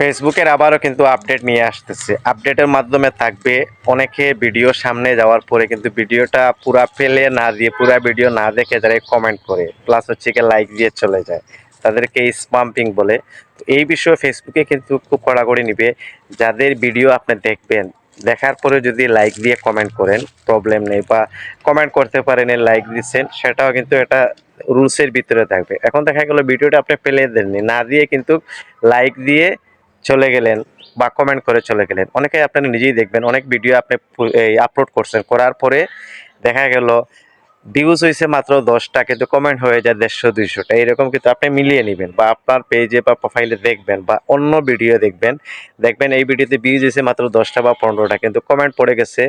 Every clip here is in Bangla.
ফেসবুকের আবারও কিন্তু আপডেট নিয়ে আসতেছে। আপডেটের মাধ্যমে থাকবে অনেকে ভিডিও সামনে যাওয়ার পরে কিন্তু ভিডিওটা পুরা পেলে না দিয়ে পুরা ভিডিও না দেখে যারা কমেন্ট করে প্লাস হচ্ছে কি লাইক দিয়ে চলে যায়, তাদেরকে স্পাম্পিং বলে। তো এই বিষয়ে ফেসবুকে কিন্তু খুব কড়াকড়ি নিবে। যাদের ভিডিও আপনি দেখবেন, দেখার পরে যদি লাইক দিয়ে কমেন্ট করেন প্রবলেম নেই, বা কমেন্ট করতে পারেন লাইক দিচ্ছেন, সেটাও কিন্তু এটা রুলসের ভিতরে থাকবে। এখন দেখা গেল ভিডিওটা আপনি ফেলে দেননি, না দিয়ে কিন্তু লাইক দিয়ে চলে গেলেন বা কমেন্ট করে চলে গেলেন। অনেকে আপনারা নিজেই দেখবেন, অনেক ভিডিও আপনি আপলোড করছেন, করার পরে দেখা গেল ভিউজ হয়েছে মাত্র 10টা, কিন্তু কমেন্ট হয়ে যায় 150-200টা। এরকম কিন্তু আপনি মিলিয়ে নেবেন, বা আপনার পেজে বা প্রোফাইলে দেখবেন বা অন্য ভিডিও দেখবেন, দেখবেন এই ভিডিওতে ভিউজ হয়েছে মাত্র 10টা বা 15টা, কিন্তু কমেন্ট পড়ে গেছে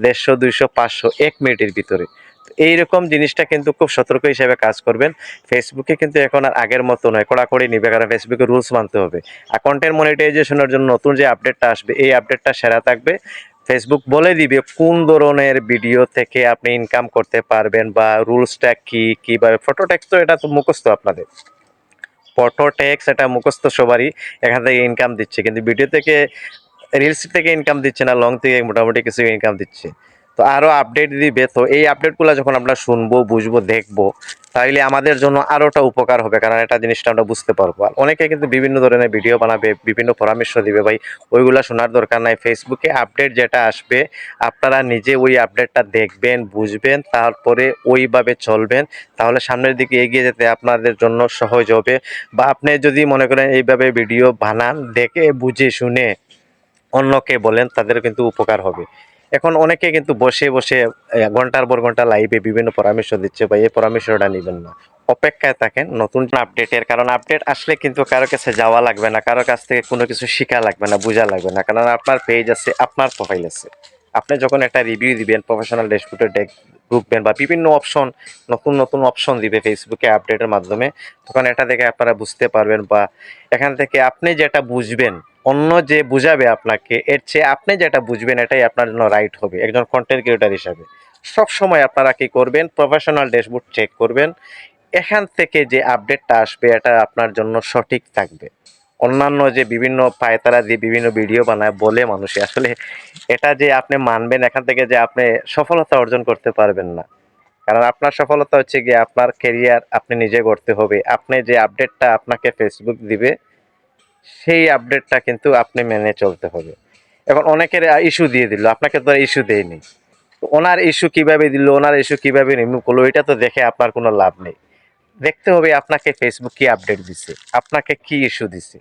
150, 200, 500 এক মিনিটের ভিতরে। এইরকম জিনিসটা কিন্তু খুব সতর্ক হিসেবে কাজ করবেন। ফেসবুকে কিন্তু এখন আর আগের মতো নয়, কড়াকড়ি নিবে, কারণ ফেসবুকে রুলস মানতে হবে। আর কন্টেন্ট মনিটাইজেশনের জন্য নতুন যে আপডেটটা আসবে, এই আপডেটটা সেরা থাকবে। ফেসবুক বলে দিবে কোন ধরনের ভিডিও থেকে আপনি ইনকাম করতে পারবেন, বা রুলসটা কি, কিভাবে। ফটো টেক্সট তো এটা তো মুখস্থ আপনাদের, ফটো টেক্সট এটা মুখস্থ সবারই। এখান থেকে ইনকাম দিচ্ছে, কিন্তু ভিডিও থেকে, রিলস থেকে ইনকাম দিচ্ছে না, লং থেকে মোটামুটি কিছু ইনকাম দিচ্ছে। তো আরও আপডেট দিবে, তো এই আপডেটগুলো যখন আমরা শুনবো, বুঝবো, দেখবো, তাইলে আমাদের জন্য আরোটা উপকার হবে, কারণ এটা জিনিসটা আমরা বুঝতে পারবো। আর অনেকে কিন্তু বিভিন্ন ধরনের ভিডিও বানাবে, বিভিন্ন পরামর্শ দিবে, ভাই ওইগুলা শোনার দরকার নাই। ফেসবুকে আপডেট যেটা আসবে, আপনারা নিজে ওই আপডেটটা দেখবেন, বুঝবেন, তারপরে ওইভাবে চলবেন। তাহলে সামনের দিকে এগিয়ে যেতে আপনাদের জন্য সহজ হবে। বা আপনি যদি মনে করেন এইভাবে ভিডিও বানান, দেখে বুঝে শুনে অন্যকে বলেন, তাদের কিন্তু উপকার হবে। এখন অনেকে কিন্তু বসে বসে ঘন্টার পর ঘন্টা লাইভে বিভিন্ন পরামর্শ দিচ্ছে, বা এই পরামর্শটা নেবেন না, অপেক্ষায় থাকেন নতুন আপডেটের। কারণ আপডেট আসলে কিন্তু কারো কাছে যাওয়া লাগবে না, কারো কাছ থেকে কোনো কিছু শেখা লাগবে না, বোঝা লাগবে না, কারণ আপনার পেজ আছে, আপনার প্রোফাইল আছে। আপনি যখন একটা রিভিউ দিবেন, প্রফেশনাল ড্যাশবোর্ডে ঢুকবেন, বা বিভিন্ন অপশন, নতুন নতুন অপশন দিবে ফেসবুকে আপডেটের মাধ্যমে, তখন এটা দেখে আপনারা বুঝতে পারবেন, বা এখান থেকে আপনি যেটা বুঝবেন, অন্য যে বুঝাবে আপনাকে, এর চেয়ে আপনি যেটা বুঝবেন এটাই আপনার জন্য রাইট হবে একজন কন্টেন্ট ক্রিয়েটর হিসাবে। সব সময় আপনারা কি করবেন, প্রফেশনাল ড্যাশবোর্ড চেক করবেন। এখান থেকে যে আপডেটটা আসবে এটা আপনার জন্য সঠিক থাকবে। অন্যান্য যে বিভিন্ন পায়তারা দিয়ে বিভিন্ন ভিডিও বানায় বলে মানুষে, আসলে এটা যে আপনি মানবেন, এখান থেকে যে আপনি সফলতা অর্জন করতে পারবেন না। কারণ আপনার সফলতা হচ্ছে গিয়ে আপনার ক্যারিয়ার আপনি নিজে করতে হবে। আপনি যে আপডেটটা আপনাকে ফেসবুক দিবে, সেই আপডেটটা কিন্তু আপনি মেনে চলতে হবে। এখন অনেকের ইস্যু দিয়ে দিল, আপনাকে তো ইস্যু দেয়নি। তো ওনার ইস্যু কিভাবে দিল, ওনার ইস্যু কিভাবে রিমুভ করলো, এটা তো দেখে আপনার কোনো লাভ নেই। দেখতে হবে আপনাকে ফেসবুক কি আপডেট দিছে, আপনাকে কি ইস্যু দিছে,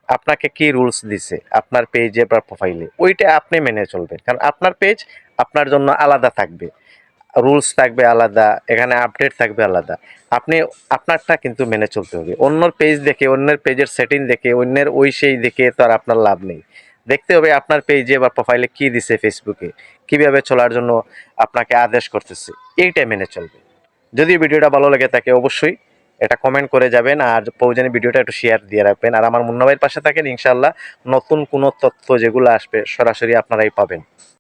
আপনাকে কি রুলস দিছে আপনার পেজে বা প্রোফাইলে, ওইটা আপনি মেনে চলবেন। কারণ আপনার পেজ আপনার জন্য আলাদা থাকবে, রুলস থাকবে আলাদা, এখানে আপডেট থাকবে আলাদা। আপনি আপনারটা কিন্তু মেনে চলতে হবে। অন্যর পেজ দেখে, অন্যের পেজের সেটিং দেখে, অন্যের ওই সেই দেখে তো আর আপনার লাভ নেই। দেখতে হবে আপনার পেজে বা প্রোফাইলে কি দিছে ফেসবুকে, কিভাবে চলার জন্য আপনাকে আদেশ করতেছে, এইটাই মেনে চলবে। যদি ভিডিওটা ভালো লাগে থাকে, অবশ্যই এটা কমেন্ট করে যাবেন, আর প্রয়োজনে ভিডিওটা একটু শেয়ার দিয়ে রাখবেন। আর আমার মুন্না ভাইয়ের পাশে থাকেন, ইনশাল্লাহ নতুন কোনো তথ্য যেগুলো আসবে সরাসরি আপনারাই পাবেন।